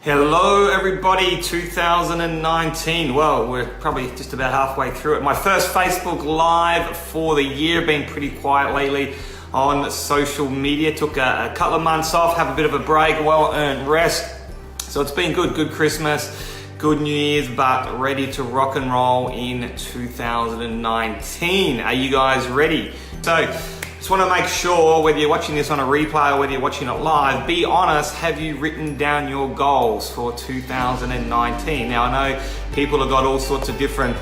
Hello everybody, 2019. Well, we're probably just about halfway through it. My first Facebook Live for the year, been pretty quiet lately on social media. Took a couple of months off, have a bit of a break, well-earned rest. So it's been good Christmas, good New Year's, but ready to rock and roll in 2019. Are you guys ready? So, just want to make sure whether you're watching this on a replay or whether you're watching it live, be honest, have you written down your goals for 2019? Now I know people have got all sorts of different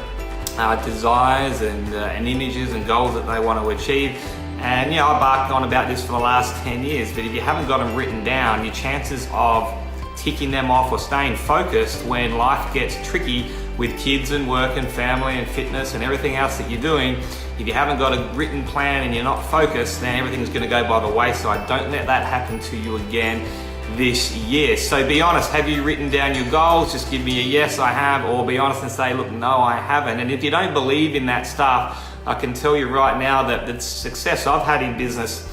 desires and images and goals that they want to achieve. And I've barked on about this for the last 10 years, but if you haven't got them written down, your chances of ticking them off or staying focused when life gets tricky with kids and work and family and fitness and everything else that you're doing, if you haven't got a written plan and you're not focused, then everything's going to go by the wayside. Don't let that happen to you again this year. So be honest, have you written down your goals? Just give me a yes, I have, or be honest and say, look, no, I haven't. And if you don't believe in that stuff, I can tell you right now that the success I've had in business,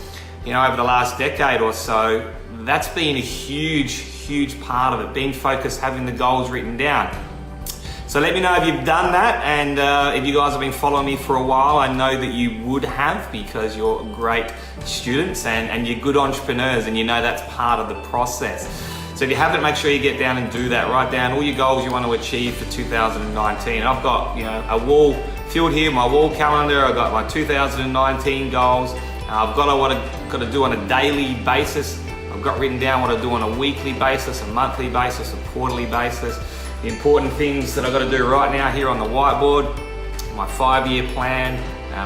over the last decade or so, that's been a huge part of it, being focused, having the goals written down. So let me know if you've done that, and if you guys have been following me for a while, I know that you would have, because you're great students and you're good entrepreneurs, and that's part of the process. So if you haven't, make sure you get down and do that. Write down all your goals you want to achieve for 2019. I've got a wall filled here, my wall calendar. I've got my 2019 goals. I've got what I've got to do on a daily basis. I've got written down what I do on a weekly basis, a monthly basis, a quarterly basis. The important things that I've got to do right now here on the whiteboard, my 5-year plan,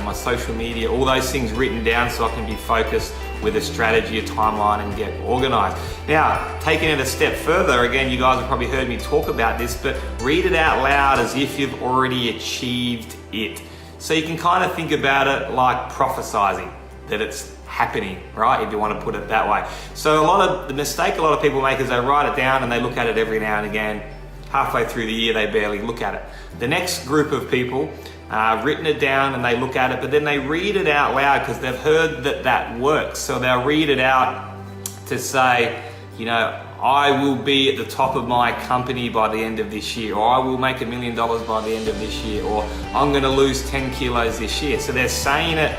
my social media, all those things written down so I can be focused with a strategy, a timeline, and get organized. Now, taking it a step further, again, you guys have probably heard me talk about this, but read it out loud as if you've already achieved it. So you can kind of think about it like prophesizing, that it's happening, right? If you want to put it that way. So the mistake a lot of people make is they write it down and they look at it every now and again. Halfway through the year, they barely look at it. The next group of people written it down and they look at it, but then they read it out loud because they've heard that works. So they'll read it out to say, I will be at the top of my company by the end of this year, or I will make $1 million by the end of this year, or I'm going to lose 10 kilos this year. So they're saying it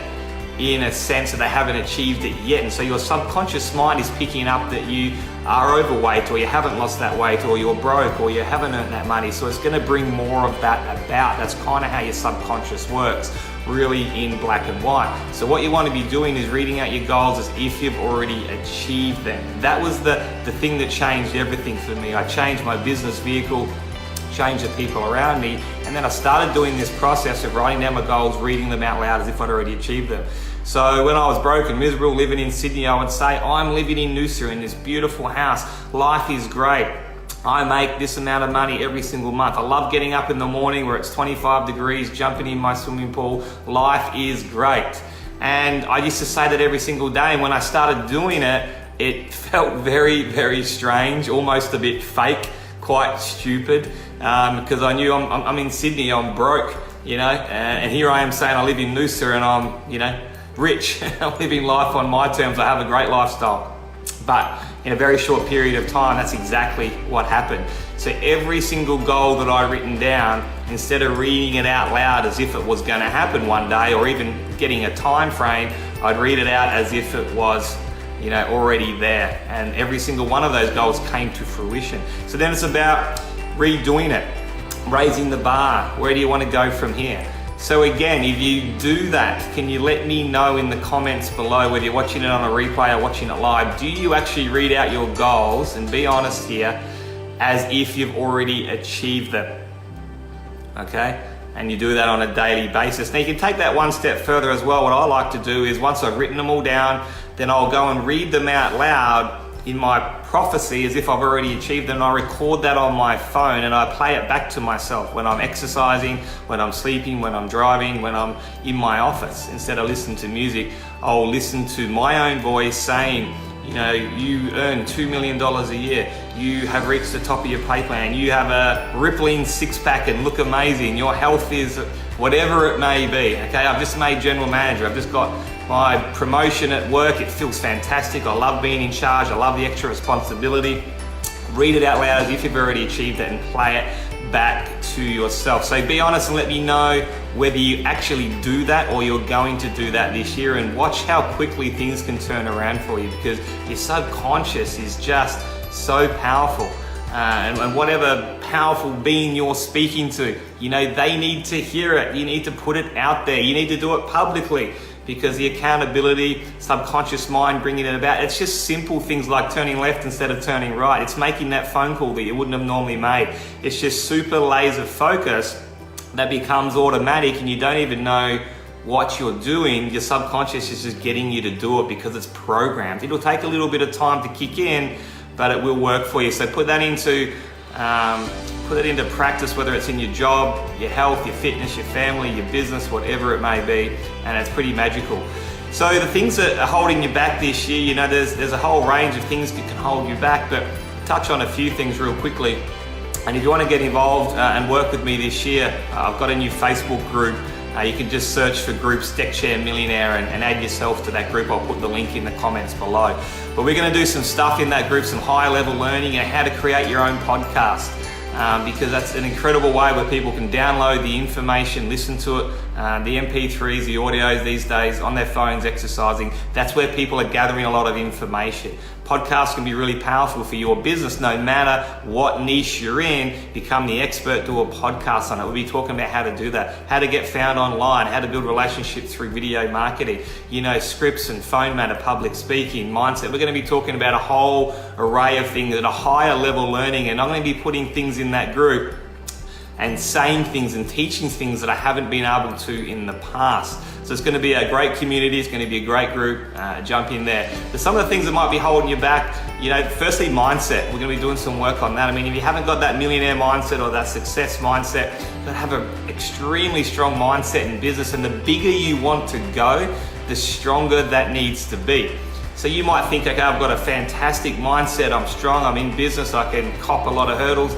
in a sense that they haven't achieved it yet, and so your subconscious mind is picking up that you are overweight, or you haven't lost that weight, or you're broke, or you haven't earned that money. So it's going to bring more of that about. That's kind of how your subconscious works, really in black and white. So what you want to be doing is reading out your goals as if you've already achieved them. That was the thing that changed everything for me. I changed my business vehicle, changed the people around me, and then I started doing this process of writing down my goals, reading them out loud as if I'd already achieved them. So when I was broke and miserable living in Sydney, I would say, I'm living in Noosa in this beautiful house. Life is great. I make this amount of money every single month. I love getting up in the morning where it's 25 degrees, jumping in my swimming pool. Life is great. And I used to say that every single day. And when I started doing it, it felt very strange, almost a bit fake, quite stupid, because I knew I'm in Sydney, I'm broke, and here I am saying I live in Noosa and I'm, rich. I'm living life on my terms. I have a great lifestyle. But in a very short period of time, that's exactly what happened. So every single goal that I written down, instead of reading it out loud as if it was going to happen one day, or even getting a time frame, I'd read it out as if it was already there. And every single one of those goals came to fruition. So then it's about redoing it, raising the bar. Where do you want to go from here? So again, if you do that, can you let me know in the comments below, whether you're watching it on a replay or watching it live, do you actually read out your goals, and be honest here, as if you've already achieved them? Okay? And you do that on a daily basis. Now you can take that one step further as well. What I like to do is, once I've written them all down, then I'll go and read them out loud in my prophecy as if I've already achieved them. And I record that on my phone and I play it back to myself when I'm exercising, when I'm sleeping, when I'm driving, when I'm in my office. Instead of listening to music, I'll listen to my own voice saying, you earn $2 million a year. You have reached the top of your pay plan. You have a rippling six-pack and look amazing. Your health is whatever it may be. Okay, I've just made general manager. I've just got my promotion at work. It feels fantastic. I love being in charge. I love the extra responsibility. read it out loud as if you've already achieved it, and play it back to yourself. So be honest and let me know whether you actually do that or you're going to do that this year, and watch how quickly things can turn around for you, because your subconscious is just so powerful. And whatever powerful being you're speaking to, they need to hear it. You need to put it out there. You need to do it publicly, because the accountability, subconscious mind bringing it about, it's just simple things like turning left instead of turning right. It's making that phone call that you wouldn't have normally made. It's just super laser focus that becomes automatic, and you don't even know what you're doing. Your subconscious is just getting you to do it because it's programmed. It'll take a little bit of time to kick in, but it will work for you. So put that into practice, whether it's in your job, your health, your fitness, your family, your business, whatever it may be, and it's pretty magical. So the things that are holding you back this year, there's a whole range of things that can hold you back, but touch on a few things real quickly. And if you want to get involved and work with me this year, I've got a new Facebook group. You can just search for groups TechShare Millionaire and add yourself to that group. I'll put the link in the comments below. But we're going to do some stuff in that group, some high level learning and how to create your own podcast. Because that's an incredible way where people can download the information, listen to it, the MP3s, the audios these days on their phones, exercising. That's where people are gathering a lot of information. Podcasts can be really powerful for your business, no matter what niche you're in. Become the expert, do a podcast on it. We'll be talking about how to do that, how to get found online, how to build relationships through video marketing, scripts and phone matter, public speaking, mindset. We're going to be talking about a whole array of things at a higher level learning, and I'm going to be putting things in that group and saying things and teaching things that I haven't been able to in the past. So it's going to be a great community. It's going to be a great group. Jump in there. But some of the things that might be holding you back, firstly, mindset. We're going to be doing some work on that. I mean, if you haven't got that millionaire mindset or that success mindset, you've got to have an extremely strong mindset in business. And the bigger you want to go, the stronger that needs to be. So you might think, okay, I've got a fantastic mindset. I'm strong. I'm in business. I can cop a lot of hurdles.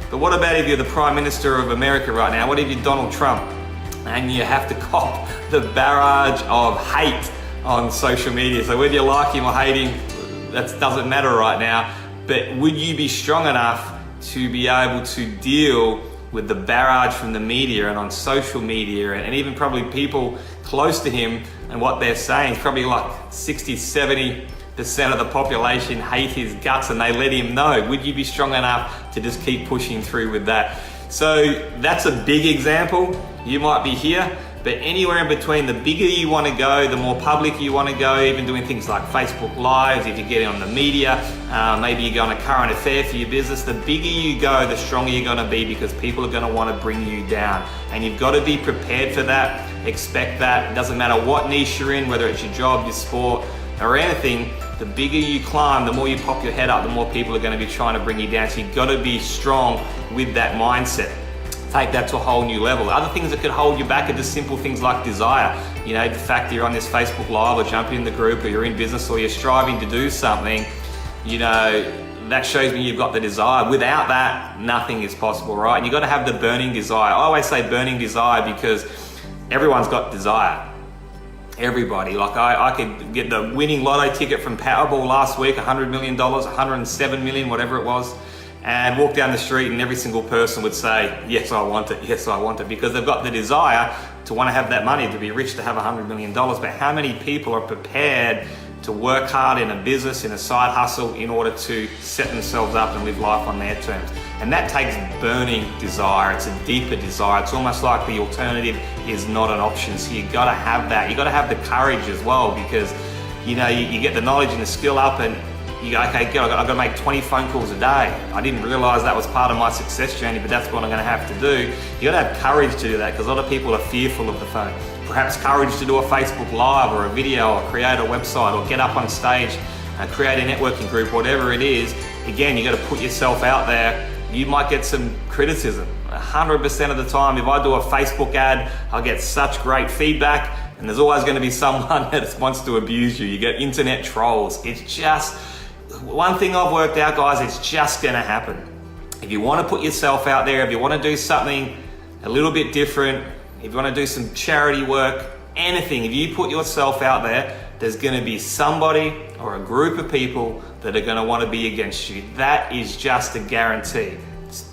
But what about if you're the Prime Minister of America right now? What if you're Donald Trump and you have to cop the barrage of hate on social media? So whether you like him or hate him, that doesn't matter right now. But would you be strong enough to be able to deal with the barrage from the media and on social media and even probably people close to him and what they're saying? It's probably like 60-70% of the population hate his guts, and they let him know. Would you be strong enough to just keep pushing through with that? So that's a big example. You might be here, but anywhere in between, the bigger you want to go, the more public you want to go, even doing things like Facebook Lives, if you're getting on the media, maybe you're going a current affair for your business, the bigger you go, the stronger you're going to be, because people are going to want to bring you down. And you've got to be prepared for that, expect that. It doesn't matter what niche you're in, whether it's your job, your sport, or anything. The bigger you climb, the more you pop your head up, the more people are going to be trying to bring you down. So you've got to be strong with that mindset. Take that to a whole new level. Other things that could hold you back are just simple things like desire. The fact that you're on this Facebook Live or jumping in the group, or you're in business, or you're striving to do something, that shows me you've got the desire. Without that, nothing is possible, right? And you've got to have the burning desire. I always say burning desire because everyone's got desire. Everybody. Like I could get the winning lotto ticket from Powerball last week, $100 million, $107 million, whatever it was, and walk down the street and every single person would say, yes, I want it, yes, I want it, because they've got the desire to want to have that money, to be rich, to have $100 million. But how many people are prepared to work hard in a business, in a side hustle, in order to set themselves up and live life on their terms? And that takes burning desire. It's a deeper desire. It's almost like the alternative is not an option. So you got to have that. You got to have the courage as well, because you get the knowledge and the skill up, and you go, okay, good, I've got to make 20 phone calls a day. I didn't realize that was part of my success journey, but that's what I'm going to have to do. You got to have courage to do that, because a lot of people are fearful of the phone. Perhaps courage to do a Facebook Live or a video, or create a website, or get up on stage and create a networking group, whatever it is. Again, you got to put yourself out there. You might get some criticism. 100% of the time, if I do a Facebook ad, I'll get such great feedback, and there's always going to be someone that wants to abuse you. You get internet trolls. It's just one thing I've worked out, guys. It's just going to happen. If you want to put yourself out there, if you want to do something a little bit different, if you want to do some charity work, anything, if you put yourself out there, there's going to be somebody or a group of people that are going to want to be against you. That is just a guarantee.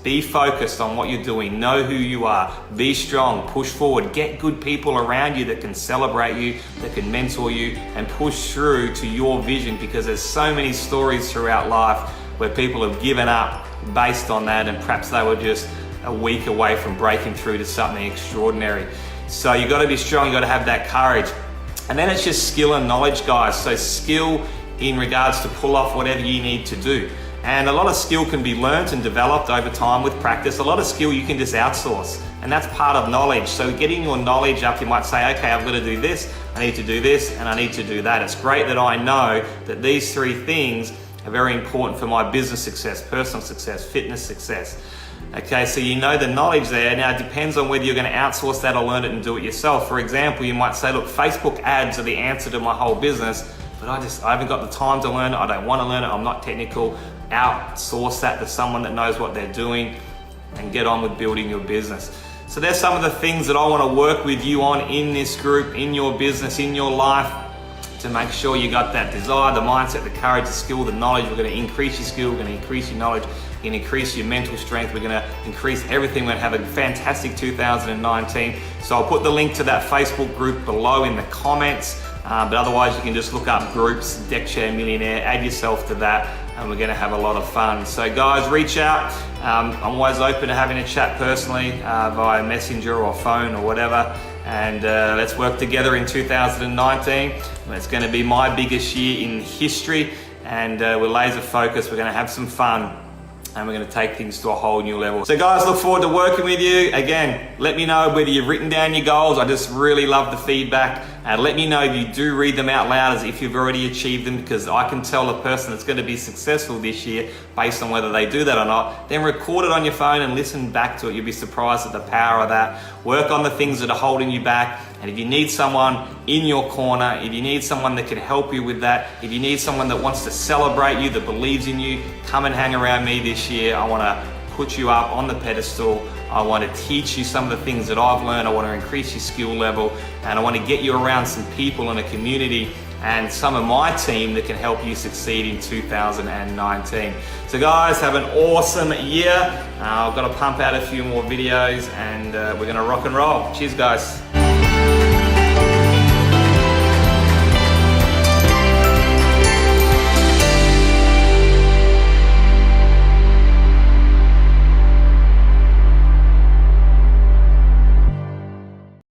Be focused on what you're doing. Know who you are. Be strong. Push forward. Get good people around you that can celebrate you, that can mentor you, and push through to your vision, because there's so many stories throughout life where people have given up based on that, and perhaps they were just a week away from breaking through to something extraordinary. So you got to be strong. You got to have that courage. And then it's just skill and knowledge, guys. So skill in regards to pull off whatever you need to do. And a lot of skill can be learnt and developed over time with practice. A lot of skill you can just outsource, and that's part of knowledge. So getting your knowledge up, you might say, okay, I've got to do this, I need to do this, and I need to do that. It's great that I know that these three things are very important for my business success, personal success, fitness success. Okay, so you know the knowledge there. Now it depends on whether you're going to outsource that or learn it and do it yourself. For example, you might say, look, Facebook ads are the answer to my whole business, but I haven't got the time to learn it, I don't want to learn it, I'm not technical. Outsource that to someone that knows what they're doing and get on with building your business. So there's some of the things that I want to work with you on in this group, in your business, in your life, to make sure you got that desire, the mindset, the courage, the skill, the knowledge. We're going to increase your skill, we're going to increase your knowledge, we're going to increase your mental strength, we're going to increase everything. We're going to have a fantastic 2019. So I'll put the link to that Facebook group below in the comments. But otherwise you can just look up groups, Deck Chair Millionaire, add yourself to that, and we're going to have a lot of fun. So guys, reach out. I'm always open to having a chat personally via messenger or phone or whatever, and let's work together in 2019. It's going to be my biggest year in history, and we're laser focused. We're going to have some fun, and we're going to take things to a whole new level. So guys, look forward to working with you. Again, let me know whether you've written down your goals. I just really love the feedback. Let me know if you do read them out loud, as if you've already achieved them, because I can tell a person that's going to be successful this year based on whether they do that or not. Then record it on your phone and listen back to it. You'll be surprised at the power of that. Work on the things that are holding you back. And if you need someone in your corner, if you need someone that can help you with that, if you need someone that wants to celebrate you, that believes in you, come and hang around me this year. I want to put you up on the pedestal. I want to teach you some of the things that I've learned. I want to increase your skill level, and I want to get you around some people in a community and some of my team that can help you succeed in 2019. So guys, have an awesome year. I've got to pump out a few more videos, and we're going to rock and roll. Cheers guys.